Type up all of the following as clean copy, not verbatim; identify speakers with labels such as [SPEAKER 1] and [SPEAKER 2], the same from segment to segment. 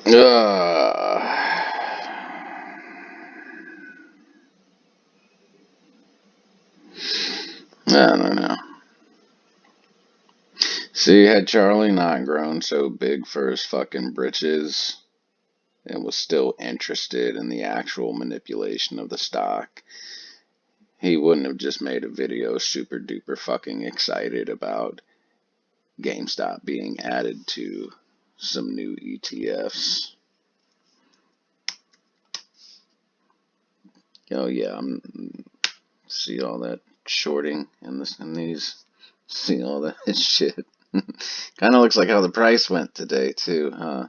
[SPEAKER 1] Uh, I don't know. See, had Charlie not grown so big for his fucking britches and was still interested in the actual manipulation of the stock, he wouldn't have just made a video super duper fucking excited about GameStop being added to some new ETFs. Oh yeah, see all that shorting in these. See all that shit. Kind of looks like how the price went today too, huh?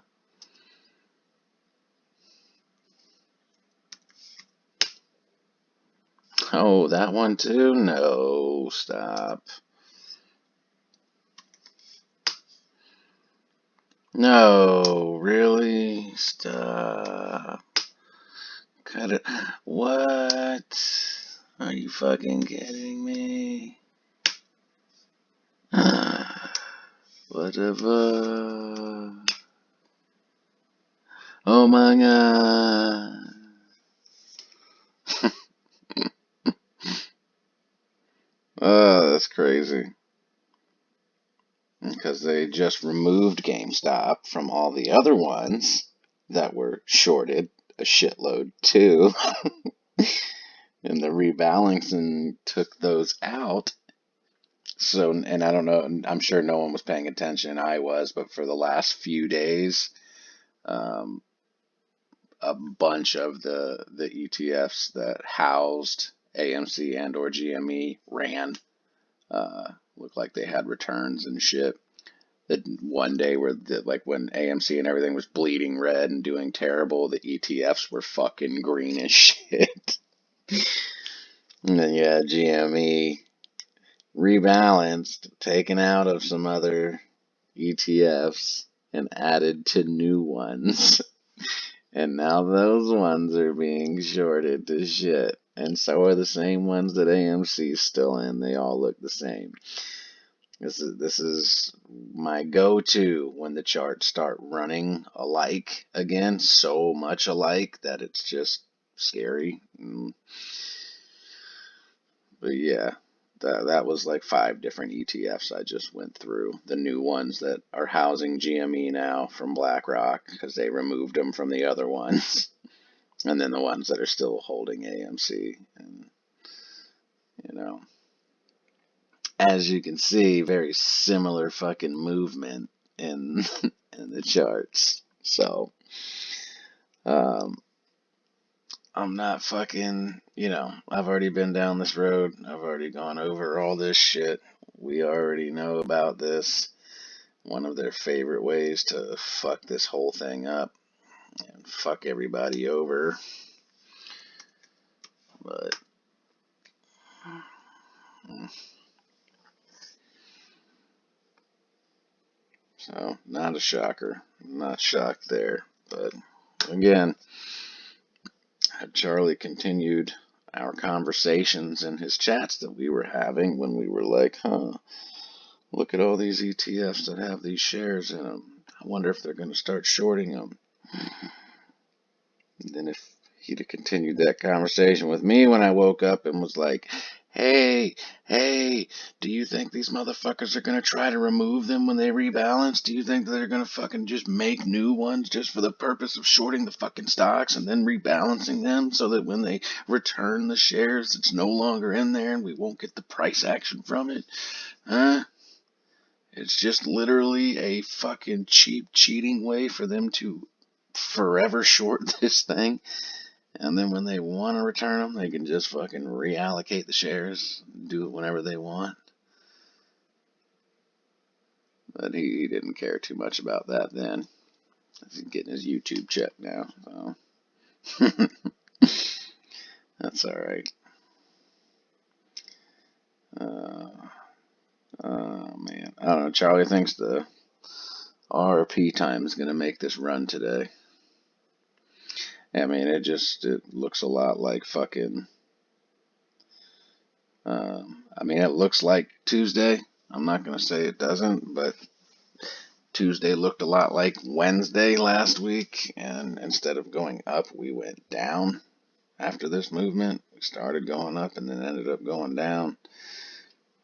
[SPEAKER 1] Oh, that one too? No, stop. No, really? Stop. Cut it. What? Are you fucking kidding me? Whatever. Oh my god. Oh, that's crazy. Because they just removed GameStop from all the other ones that were shorted a shitload too. And the rebalancing took those out. So, and I don't know, I'm sure no one was paying attention. I was, but for the last few days, um, a bunch of the ETFs that housed AMC and or GME ran. Looked like they had returns and shit. That one day where like when AMC and everything was bleeding red and doing terrible, the ETFs were fucking green as shit. And then yeah, GME rebalanced, taken out of some other ETFs and added to new ones. And now those ones are being shorted to shit. And so are the same ones that AMC's still in. They all look the same. This is my go-to when the charts start running alike again, so much alike that it's just scary. But yeah, that was like 5 different ETFs I just went through. The new ones that are housing GME now from BlackRock because they removed them from the other ones. And then the ones that are still holding AMC. And, you know, as you can see, very similar fucking movement in in the charts. So, um, I'm not fucking, I've already been down this road. I've already gone over all this shit. We already know about this. One of their favorite ways to fuck this whole thing up and fuck everybody over. But, so, not a shocker. Not shocked there. But, again, had Charlie continued our conversations in his chats that we were having when we were like, look at all these ETFs that have these shares in them. I wonder if they're going to start shorting them. And then if he'd have continued that conversation with me when I woke up and was like, hey, do you think these motherfuckers are going to try to remove them when they rebalance? Do you think that they're going to fucking just make new ones just for the purpose of shorting the fucking stocks and then rebalancing them so that when they return the shares, it's no longer in there and we won't get the price action from it? Huh? It's just literally a fucking cheap cheating way for them to forever short this thing. And then when they want to return them, they can just fucking reallocate the shares, do it whenever they want. But he didn't care too much about that then. He's getting his YouTube check now, so that's alright. Oh man, I don't know. Charlie thinks the RP time is gonna make this run today. I mean, it looks a lot like fucking. I mean, it looks like Tuesday. I'm not gonna say it doesn't, but Tuesday looked a lot like Wednesday last week, and instead of going up, we went down. After this movement, we started going up and then ended up going down.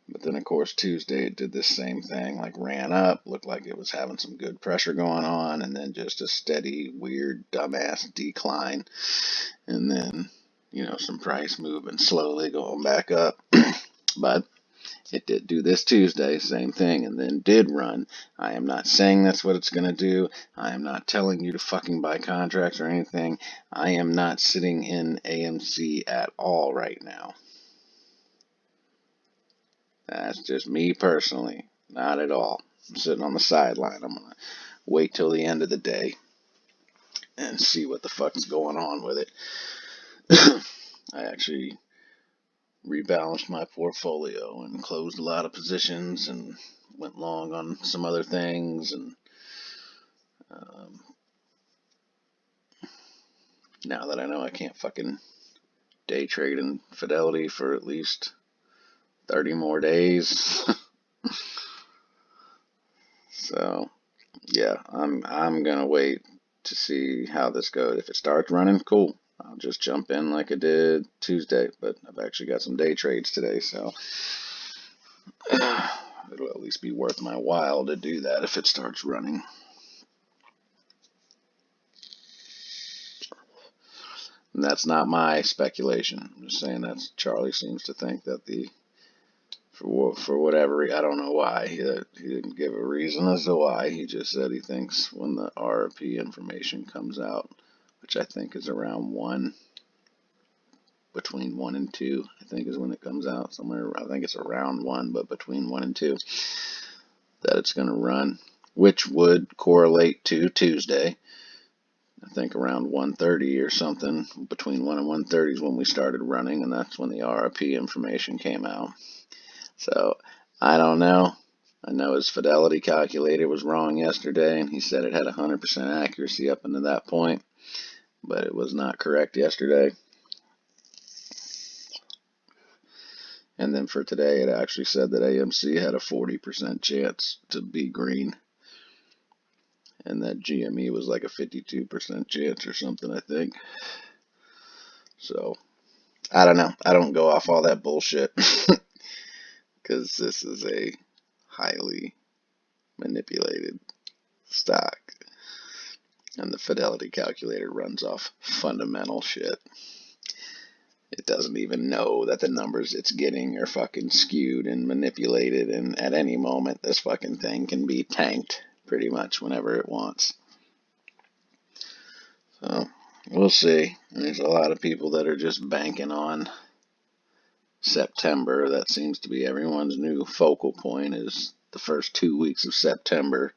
[SPEAKER 1] But then, of course, Tuesday it did this same thing, like ran up, looked like it was having some good pressure going on, and then just a steady, weird, dumbass decline. And then, some price moving slowly going back up. But it did do this Tuesday, same thing, and then did run. I am not saying that's what it's going to do. I am not telling you to fucking buy contracts or anything. I am not sitting in AMC at all right now. That's just me personally. Not at all. I'm sitting on the sideline. I'm going to wait till the end of the day and see what the fuck is going on with it. I actually rebalanced my portfolio and closed a lot of positions and went long on some other things. And now that I know I can't fucking day trade in Fidelity for at least 30 more days. So, yeah, I'm gonna wait to see how this goes. If it starts running, cool. I'll just jump in like I did Tuesday, but I've actually got some day trades today, so it'll at least be worth my while to do that if it starts running. And that's not my speculation. I'm just saying that Charlie seems to think that for whatever, I don't know why. He didn't give a reason as to why. He just said he thinks when the RRP information comes out, which I think is around between 1 and 2, I think is when it comes out. Somewhere, I think it's around 1, but between 1 and 2, that it's going to run, which would correlate to Tuesday. I think around 1:30 or something, between 1 and 1:30 is when we started running, and that's when the RRP information came out. So, I don't know. I know his Fidelity calculator was wrong yesterday, and he said it had 100% accuracy up until that point, but it was not correct yesterday. And then for today, it actually said that AMC had a 40% chance to be green, and that GME was like a 52% chance or something, I think. So, I don't know. I don't go off all that bullshit. Because this is a highly manipulated stock. And the Fidelity calculator runs off fundamental shit. It doesn't even know that the numbers it's getting are fucking skewed and manipulated, and at any moment this fucking thing can be tanked pretty much whenever it wants. So, we'll see. There's a lot of people that are just banking on September. That seems to be everyone's new focal point, is the first 2 weeks of September.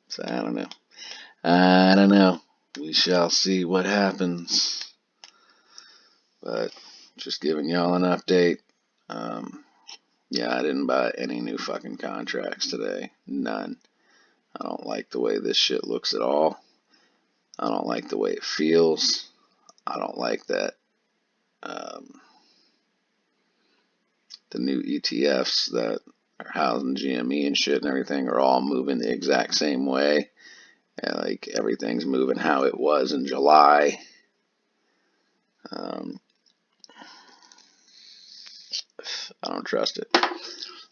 [SPEAKER 1] So I don't know. We shall see what happens. But just giving y'all an update. Yeah, I didn't buy any new fucking contracts today. None. I don't like the way this shit looks at all. I don't like the way it feels. I don't like that the new ETFs that are housing GME and shit and everything are all moving the exact same way. And like everything's moving how it was in July. I don't trust it.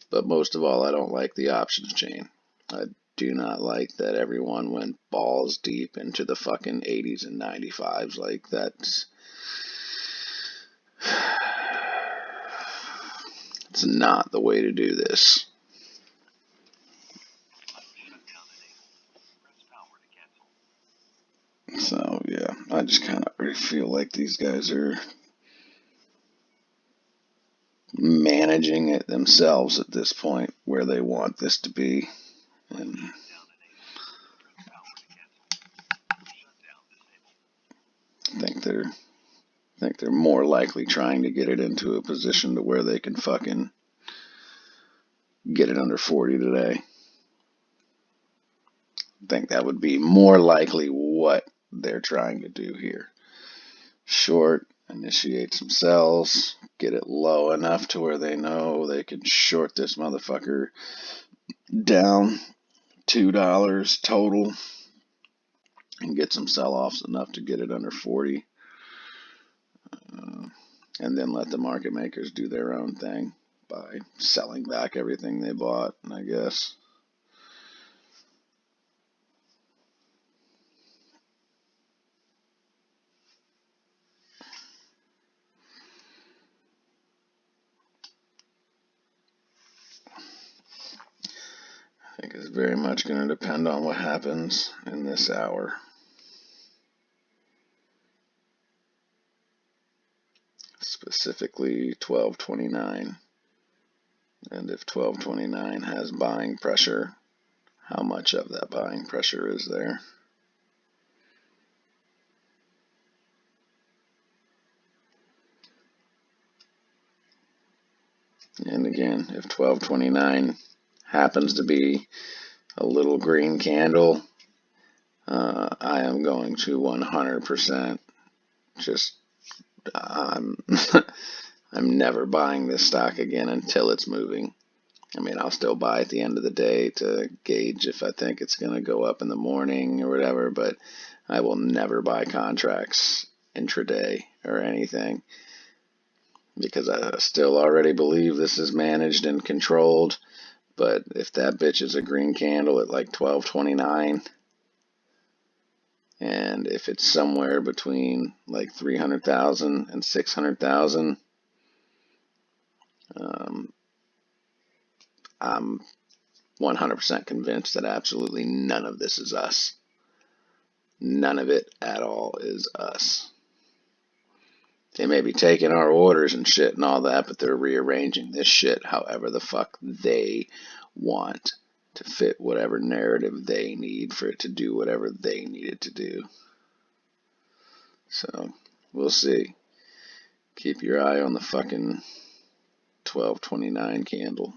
[SPEAKER 1] But most of all, I don't like the options chain. I do not like that everyone went balls deep into the fucking 80s and 95s. Like that's it's not the way to do this. So yeah, I just kind of feel like these guys are managing it themselves at this point, where they want this to be, and I think they're more likely trying to get it into a position to where they can fucking get it under 40 today. I think that would be more likely what they're trying to do here. Short, initiate some sells, get it low enough to where they know they can short this motherfucker down $2 total and get some sell-offs enough to get it under 40. And then let the market makers do their own thing by selling back everything they bought, I guess. I think it's very much going to depend on what happens in this hour. Specifically 1229. And if 1229 has buying pressure, how much of that buying pressure is there? And again, if 1229 happens to be a little green candle, I am going to 100% just, I'm never buying this stock again until it's moving. I mean, I'll still buy at the end of the day to gauge if I think it's going to go up in the morning or whatever, but I will never buy contracts intraday or anything because I still already believe this is managed and controlled. But if that bitch is a green candle at like 1229, and if it's somewhere between like 300,000 and 600,000, I'm 100% convinced that absolutely none of this is us. None of it at all is us. They may be taking our orders and shit and all that, but they're rearranging this shit however the fuck they want to fit whatever narrative they need for it to do whatever they need it to do. So, we'll see. Keep your eye on the fucking 1229 candle.